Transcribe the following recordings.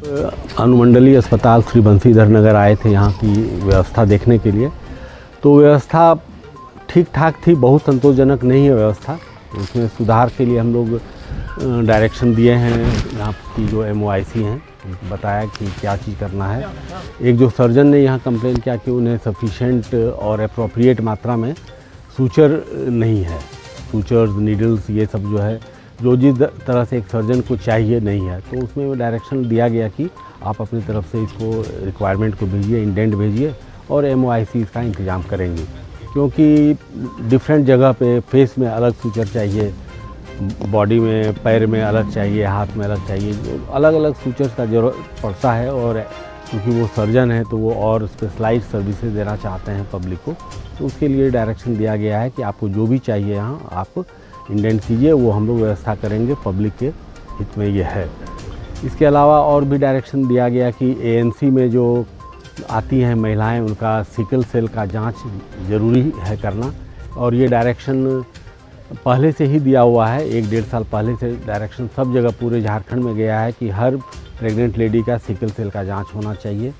अनुमंडलीय अस्पताल श्री बंसीधर नगर आए थे यहाँ की व्यवस्था देखने के लिए। तो व्यवस्था ठीक ठाक थी, बहुत संतोषजनक नहीं है व्यवस्था। उसमें सुधार के लिए हम लोग डायरेक्शन दिए हैं। यहाँ की जो MOIC हैं उनको बताया कि क्या चीज़ करना है। एक जो सर्जन ने यहाँ कंप्लेन किया कि उन्हें सफिशेंट और अप्रोप्रिएट मात्रा में सूचर नहीं है, सूचर्स, नीडल्स, ये सब जो है जो जिस तरह से एक सर्जन को चाहिए नहीं है। तो उसमें डायरेक्शन दिया गया कि आप अपनी तरफ से इसको रिक्वायरमेंट को भेजिए, इंडेंट भेजिए और MOIC इसका इंतज़ाम करेंगे। क्योंकि डिफरेंट जगह पे फेस में अलग सूचर चाहिए, बॉडी में, पैर में अलग चाहिए, हाथ में अलग चाहिए, अलग अलग सूचर्स का ज़रूरत पड़ता है। और क्योंकि वो सर्जन है तो वो और स्पेशलाइज्ड सर्विसेज देना चाहते हैं पब्लिक को, तो उसके लिए डायरेक्शन दिया गया है कि आपको जो भी चाहिए यहाँ आप इंडेंट कीजिए, वो हम लोग व्यवस्था करेंगे, पब्लिक के हित में ये है। इसके अलावा और भी डायरेक्शन दिया गया कि ANC में जो आती हैं महिलाएं, उनका सिकल सेल का जांच ज़रूरी है करना। और ये डायरेक्शन पहले से ही दिया हुआ है, 1-1.5 साल पहले से डायरेक्शन सब जगह पूरे झारखंड में गया है कि हर प्रेग्नेंट लेडी का सिकल सेल का जांच होना चाहिए।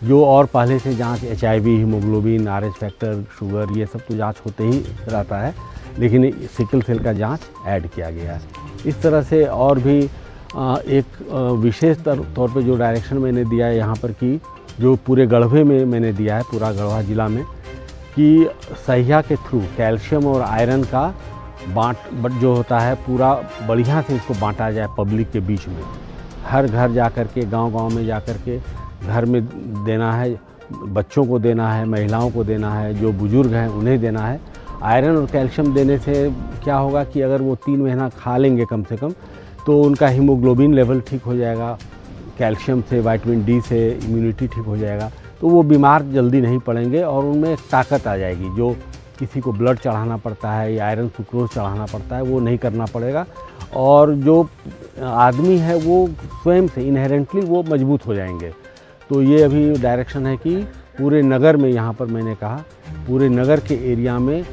जो और पहले से जांच HIV, haemoglobin, RH factor, sugar, ये सब तो जांच होते ही रहता है, लेकिन सिकल सेल का जांच ऐड किया गया है। इस तरह से और भी एक विशेष तौर पे जो डायरेक्शन मैंने दिया है यहाँ पर कि जो पूरे गढ़वे में मैंने दिया है, पूरा गढ़वा ज़िला में, कि सहिया के थ्रू कैल्शियम और आयरन का बाँट जो होता है पूरा बढ़िया से इसको बांटा जाए पब्लिक के बीच में। हर घर जा कर के, गांव-गांव में जा कर के घर में देना है, बच्चों को देना है, महिलाओं को देना है, जो बुज़ुर्ग हैं उन्हें देना है। आयरन और कैल्शियम देने से क्या होगा कि अगर वो 3 महीना खा लेंगे कम से कम, तो उनका हीमोग्लोबिन लेवल ठीक हो जाएगा, कैल्शियम से, विटामिन D से इम्यूनिटी ठीक हो जाएगा, तो वो बीमार जल्दी नहीं पड़ेंगे और उनमें एक ताकत आ जाएगी। जो किसी को ब्लड चढ़ाना पड़ता है या आयरन सुक्रोज चढ़ाना पड़ता है, वो नहीं करना पड़ेगा। और जो आदमी है वो स्वयं से इनहेरेंटली वो मजबूत हो जाएंगे। तो ये अभी डायरेक्शन है कि पूरे नगर में, यहाँ पर मैंने कहा पूरे नगर के एरिया में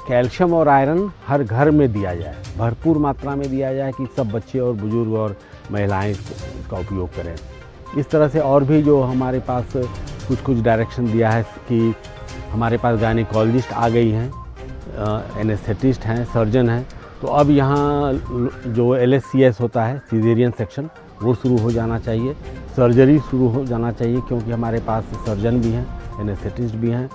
कैल्शियम और आयरन हर घर में दिया जाए, भरपूर मात्रा में दिया जाए कि सब बच्चे और बुजुर्ग और महिलाएं इसका उपयोग करें। इस तरह से और भी जो हमारे पास कुछ डायरेक्शन दिया है कि हमारे पास गायनेकोलॉजिस्ट आ गई हैं, एनेस्थेटिस्ट हैं, सर्जन हैं। तो अब यहाँ जो LSCS होता है, सीजेरियन सेक्शन, वो शुरू हो जाना चाहिए, सर्जरी शुरू हो जाना चाहिए, क्योंकि हमारे पास सर्जन भी हैं, एनेस्थेटिस्ट भी हैं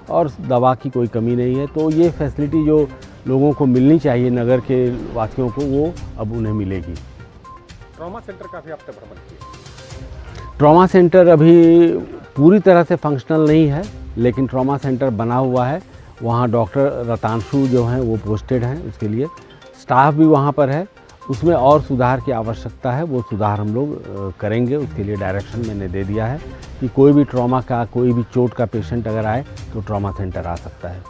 और दवा की कोई कमी नहीं है। तो ये फैसिलिटी जो लोगों को मिलनी चाहिए, नगर के वासियों को, वो अब उन्हें मिलेगी। ट्रॉमा सेंटर का भी आपने भ्रमण किया? ट्रॉमा सेंटर अभी पूरी तरह से फंक्शनल नहीं है, लेकिन ट्रॉमा सेंटर बना हुआ है। वहाँ डॉक्टर रतांशु जो हैं वो पोस्टेड हैं, उसके लिए स्टाफ भी वहाँ पर है। उसमें और सुधार की आवश्यकता है, वो सुधार हम लोग करेंगे। उसके लिए डायरेक्शन मैंने दे दिया है कि कोई भी ट्रॉमा का, कोई भी चोट का पेशेंट अगर आए तो ट्रॉमा सेंटर आ सकता है।